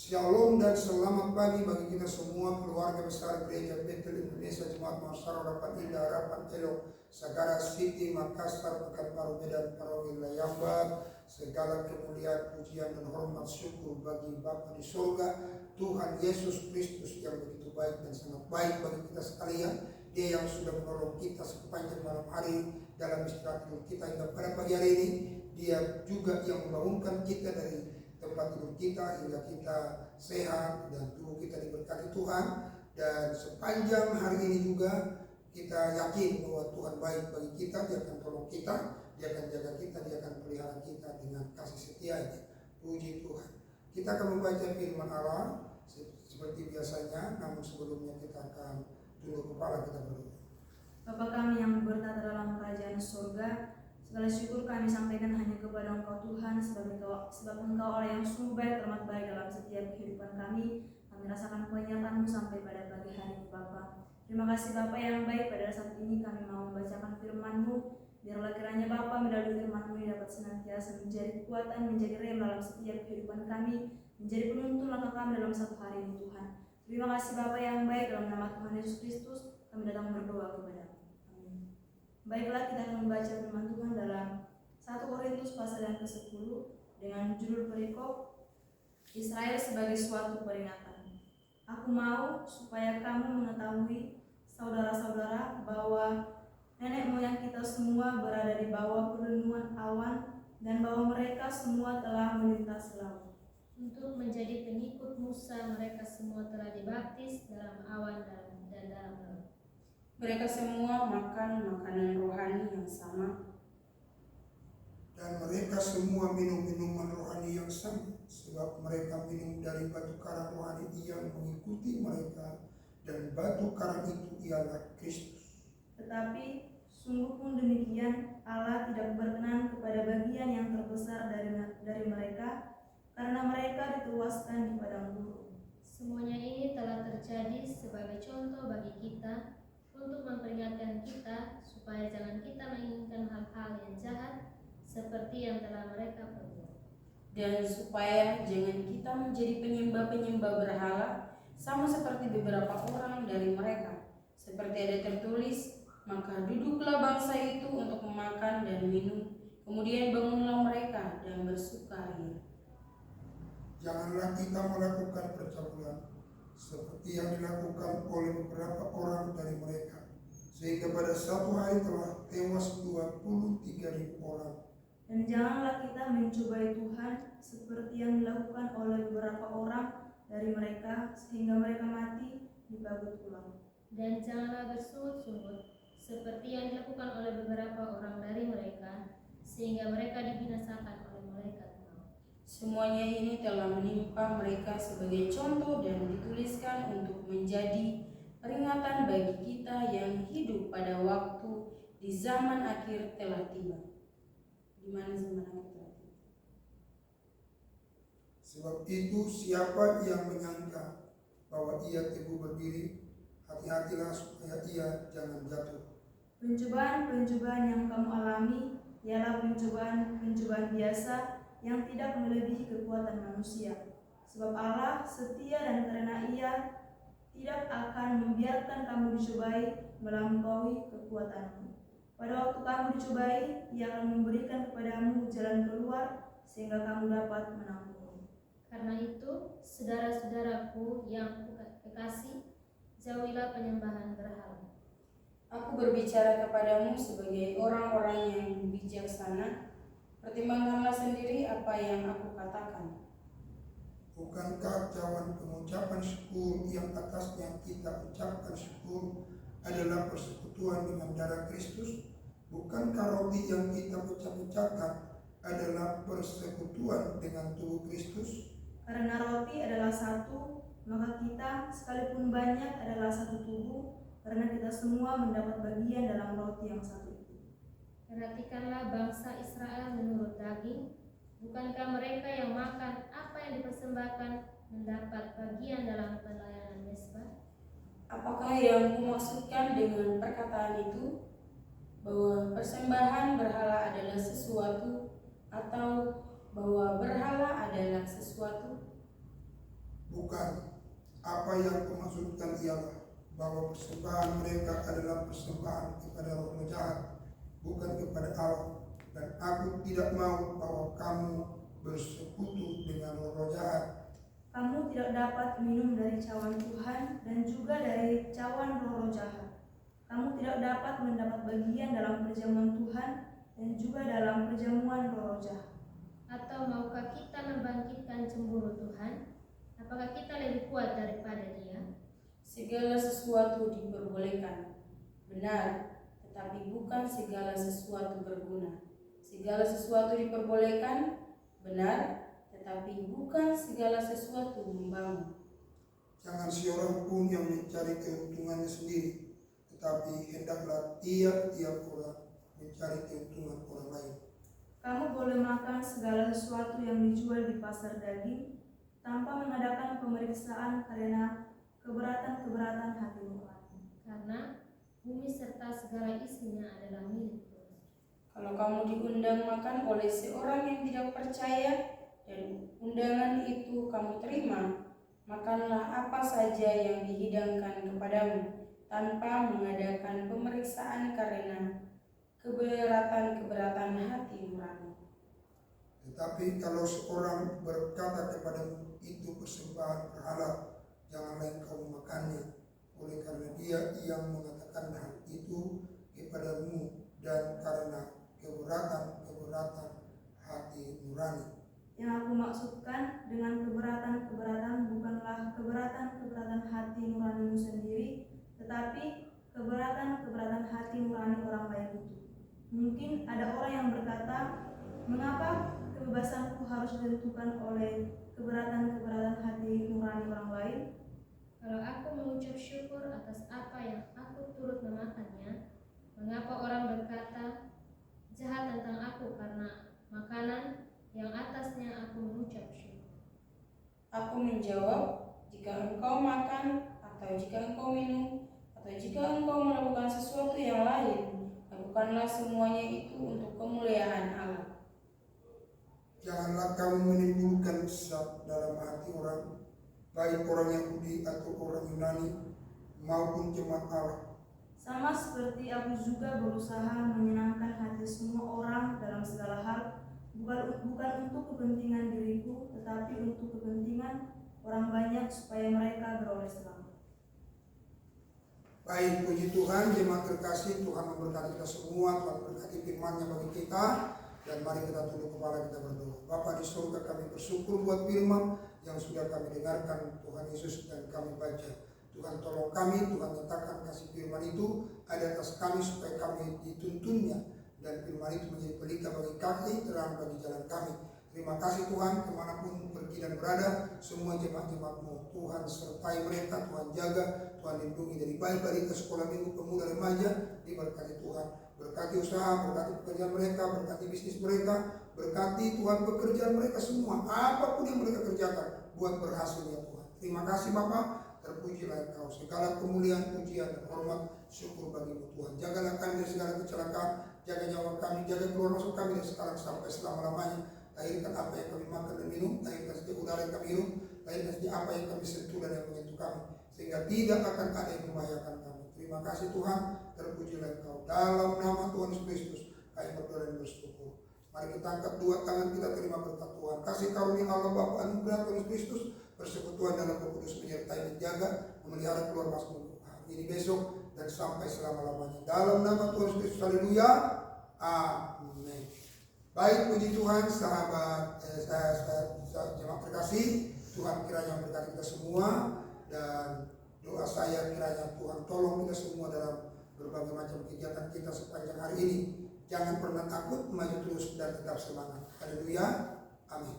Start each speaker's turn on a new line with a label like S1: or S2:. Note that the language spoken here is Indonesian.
S1: Shalom dan selamat pagi bagi kita semua keluarga besar Gereja Betel Indonesia Jemaat Masyarakat Harapan Indah Harapan Elok Sagara City Makassar Pekanbaru Medan Parawi Layambar. Segala kemuliaan pujian dan hormat syukur bagi Bapa di surga Tuhan Yesus Kristus yang begitu baik dan sangat baik bagi kita sekalian. Dia yang sudah menolong kita sepanjang malam hari dalam istirahat kita hingga pada pagi hari ini. Dia juga yang membangunkan kita dari tempat tidur kita hingga kita sehat dan tubuh kita diberkati Tuhan. Dan sepanjang hari ini juga kita yakin bahwa Tuhan baik bagi kita. Dia akan tolong kita, Dia akan jaga kita, Dia akan pelihara kita dengan kasih setia-Nya. Puji Tuhan. Kita akan membaca firman Allah seperti biasanya, namun sebelumnya kita akan tunduk kepala kita berdoa.
S2: Bapa kami yang bertata dalam kerajaan surga, segala syukur kami sampaikan hanya kepada Engkau Tuhan, sebab Engkau Allah yang sungguh baik, teramat baik dalam setiap kehidupan kami. Kami rasakan penyertaan-Mu sampai pada pagi hari ini Bapa. Terima kasih Bapa yang baik, pada saat ini kami mau membacakan firman-Mu. Biarlah kiranya Bapa melalui firman-Mu ini dapat senantiasa menjadi kekuatan, menjadi rem dalam setiap kehidupan kami, menjadi penuntun langkah kami dalam satu hari ini Tuhan. Terima kasih Bapa yang baik, dalam nama Tuhan Yesus Kristus kami datang berdoa kepada-Mu. Baiklah, kita akan membaca firman Tuhan dalam 1 Korintus pasal yang ke-10 dengan judul perikop Israel sebagai suatu peringatan. Aku mau supaya kamu mengetahui, saudara-saudara, bahwa nenek moyang kita semua berada di bawah perlindungan awan dan bahwa mereka semua telah melintas laut.
S3: Untuk menjadi pengikut Musa, mereka semua telah dibaptis dalam awan dan dalam laut.
S4: Mereka semua makan makanan rohani yang sama,
S1: dan mereka semua minum minuman rohani yang sama, sebab mereka minum dari batu karang rohani yang mengikuti mereka, dan batu karang itu ialah Kristus.
S2: Tetapi sungguh pun demikian, Allah tidak berkenan kepada bagian yang terbesar dari mereka, karena mereka dituaskan di padang gurun.
S3: Semuanya ini telah terjadi sebagai contoh bagi kita, untuk memperingatkan kita supaya jangan kita menginginkan hal-hal yang jahat seperti yang telah mereka perbuat,
S4: dan supaya jangan kita menjadi penyembah-penyembah berhala sama seperti beberapa orang dari mereka. Seperti ada tertulis, maka duduklah bangsa itu untuk memakan dan minum, kemudian bangunlah mereka dan bersukaria.
S1: Janganlah kita melakukan percabulan seperti yang dilakukan oleh beberapa orang dari mereka, sehingga pada satu hari telah tewas 23.000 orang.
S2: Dan janganlah kita mencobai Tuhan seperti yang dilakukan oleh beberapa orang dari mereka, sehingga mereka mati dibagut ulang.
S3: Dan janganlah bersungut-sungut seperti yang dilakukan oleh beberapa orang dari mereka, sehingga mereka dibinasakan oleh malaikat.
S4: Semuanya ini telah menimpa mereka sebagai contoh dan dituliskan untuk menjadi peringatan bagi kita yang hidup pada waktu di zaman akhir telah tiba. Di mana zaman akhir telah tiba?
S1: Sebab itu siapa yang menyangka bahwa ia teguh berdiri, hati-hatilah supaya ia jangan jatuh.
S2: Pencobaan-pencobaan yang kamu alami ialah pencobaan biasa yang tidak melebihi kekuatan manusia. Sebab Allah setia, dan karena Ia tidak akan membiarkan kamu dicobai melampaui kekuatanmu. Pada waktu kamu dicobai, Ia akan memberikan kepadamu jalan keluar sehingga kamu dapat menampung.
S3: Karena itu, saudara-saudaraku yang kekasih, jauhilah penyembahan berhala.
S4: Aku berbicara kepadamu sebagai orang-orang yang bijaksana. Pertimbangkanlah sendiri apa yang aku katakan.
S1: Bukankah cawan pengucapan syukur yang atasnya kita ucapkan syukur adalah persekutuan dengan darah Kristus? Bukankah roti yang kita ucapkan adalah persekutuan dengan tubuh Kristus?
S2: Karena roti adalah satu, maka kita sekalipun banyak adalah satu tubuh, karena kita semua mendapat bagian dalam roti yang satu itu.
S3: Perhatikanlah bangsa Israel menurut daging. Bukankah mereka yang makan apa yang dipersembahkan mendapat bagian dalam pelayanan mezbah?
S4: Apakah yang kumaksudkan dengan perkataan itu? Bahwa persembahan berhala adalah sesuatu, atau bahwa berhala adalah sesuatu?
S1: bukan. Apa yang kumaksudkan ialah bahwa persembahan mereka adalah persembahan kepada roh jahat, bukan kepada Allah. Dan aku tidak mau bahwa kamu bersekutu dengan roh jahat.
S2: Kamu tidak dapat minum dari cawan Tuhan dan juga dari cawan roh jahat. Kamu tidak dapat mendapat bagian dalam perjamuan Tuhan dan juga dalam perjamuan roh jahat.
S3: Atau maukah kita membangkitkan cemburu Tuhan? Apakah kita lebih kuat daripada Dia?
S4: Segala sesuatu diperbolehkan, benar, tetapi bukan segala sesuatu berguna. Segala sesuatu diperbolehkan, benar, tetapi bukan segala sesuatu membangun.
S1: Jangan seorang pun yang mencari keuntungannya sendiri, tetapi hendaklah tiap-tiap orang mencari keuntungan orang lain.
S2: Kamu boleh makan segala sesuatu yang dijual di pasar daging tanpa mengadakan pemeriksaan karena keberatan-keberatan hati nurani.
S3: Karena bumi serta segala isinya adalah milik Tuhan.
S4: Kalau kamu diundang makan oleh seorang yang tidak percaya dan undangan itu kamu terima, makanlah apa saja yang dihidangkan kepadamu tanpa mengadakan pemeriksaan karena keberatan-keberatan hati nurani.
S1: Tetapi kalau seorang berkata kepadamu, itu persembahan berhala, janganlah engkau memakannya, oleh karena dia yang mengatakan hal itu kepadamu dan karena keberatan-keberatan hati nurani.
S2: Yang aku maksudkan dengan keberatan-keberatan bukanlah keberatan-keberatan hati nuranimu sendiri, tetapi keberatan-keberatan hati nurani orang lain itu. Mungkin ada orang yang berkata, mengapa kebebasanku harus ditentukan oleh keberatan-keberatan hati nurani orang lain?
S3: Kalau aku mengucap syukur atas apa yang aku turut memakannya, mengapa orang berkata jahat tentang aku karena makanan yang atasnya aku mengucap syukur?
S4: Aku menjawab, jika engkau makan atau jika engkau minum atau jika engkau melakukan sesuatu yang lain, lakukanlah semuanya itu untuk kemuliaan Allah.
S1: Janganlah kamu menimbulkan sesat dalam hati orang, baik orang Yahudi atau orang Yunani maupun jemaat Allah.
S2: Sama seperti aku juga berusaha menyenangkan hati semua orang dalam segala hal, bukan untuk kepentingan diriku, tetapi untuk kepentingan orang banyak supaya mereka beroleh selamat.
S1: Baik, puji Tuhan, jemaat terkasih, Tuhan memberkati kita semua, Tuhan memberkati firman-Nya bagi kita, dan mari kita tunduk kepala kita berdoa. Bapa di surga, kami bersyukur buat firman yang sudah kami dengarkan Tuhan Yesus dan kami baca. Tuhan tolong kami, Tuhan nyatakan kasih firman itu ada atas kami supaya kami dituntunnya, dan firman itu menjadi pelita bagi kaki, terang bagi jalan kami. Terima kasih Tuhan, kemanapun pergi dan berada, semua jemaat-jemaat-Mu, Tuhan sertai mereka, Tuhan jaga, Tuhan lindungi dari baik balita, sekolah minggu, pemuda, remaja, diberkati Tuhan. Berkati usaha, berkati pekerjaan mereka, berkati bisnis mereka, berkati Tuhan pekerjaan mereka semua, apapun yang mereka kerjakan, buat berhasil ya Tuhan. Terima kasih Bapak. Terpujilah Engkau, segala kemuliaan, pujian, dan hormat, syukur bagi-Mu Tuhan. Jagalah kami dari segala kecelakaan, jaga nyawa kami, jaga keluar masuk kami dari sekarang sampai selama-lamanya. Lahirkan apa yang kami makan dan minum, lahirkan setiap udara yang kami hirup, lahirkan setiap apa yang kami sentuh dan yang menyentuh kami, sehingga tidak akan ada yang membahayakan kami. Terima kasih Tuhan, terpujilah Engkau. Dalam nama Tuhan Yesus Kristus, kami berdoa dan bersyukur. Mari kita angkat dua tangan kita, terima berkat Tuhan. Kasih karunia Allah Bapa, anugerah Tuhan Yesus Kristus, persekutuan dalam Roh Kudus menyertai, menjaga, memelihara keluar masuk hari ini, besok, dan sampai selama-lamanya. Dalam nama Tuhan Yesus Kristus, haleluya, amin. Baik, puji Tuhan, sahabat, jemaat terkasih, Tuhan kiranya memberkati kita semua, dan doa saya kiranya Tuhan tolong kita semua dalam berbagai macam kegiatan kita sepanjang hari ini. Jangan pernah takut, maju terus dan tetap semangat. Haleluya, amin.